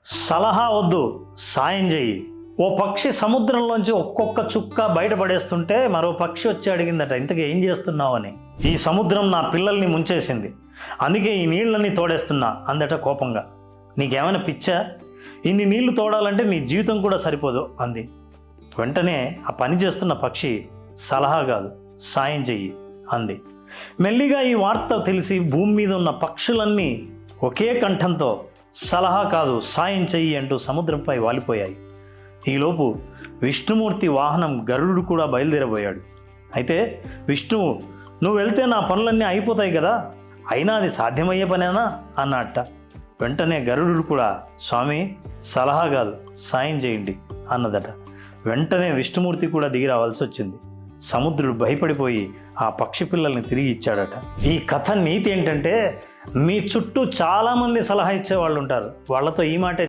సలహా వద్దు, సాయం చెయ్యి. ఓ పక్షి సముద్రంలోంచి ఒక్కొక్క చుక్క బయటపడేస్తుంటే మరో పక్షి వచ్చి అడిగిందట, ఇంతకీ ఏం చేస్తున్నావు అని. ఈ సముద్రం నా పిల్లల్ని ముంచేసింది, అందుకే ఈ నీళ్ళని తోడేస్తున్నా అందట కోపంగా. నీకేమైనా పిచ్చా? ఇన్ని నీళ్లు తోడాలంటే నీ జీవితం కూడా సరిపోదు అంది. వెంటనే ఆ పని చేస్తున్న పక్షి, సలహా కాదు, సాయం చెయ్యి అంది. మెల్లిగా ఈ వార్త తెలిసి భూమి మీద ఉన్న పక్షులన్నీ ఒకే కంఠంతో సలహా కాదు, సాయం చెయ్యి అంటూ సముద్రంపై వాలిపోయాయి. ఈలోపు విష్ణుమూర్తి వాహనం గరుడు కూడా బయలుదేరబోయాడు. అయితే విష్ణువు, నువ్వు వెళ్తే నా పనులన్నీ అయిపోతాయి కదా, అయినా అది సాధ్యమయ్యే పనేనా అన్నట్ట. వెంటనే గరుడు కూడా, స్వామి సలహా కాదు, సాయం చేయండి అన్నదట. వెంటనే విష్ణుమూర్తి కూడా దిగి రావాల్సి వచ్చింది. సముద్రుడు భయపడిపోయి ఆ పక్షి పిల్లల్ని తిరిగి ఇచ్చాడట. ఈ కథ నీతి ఏంటంటే, మీ చుట్టూ చాలామంది సలహా ఇచ్చే వాళ్ళు ఉంటారు, వాళ్ళతో ఈ మాటే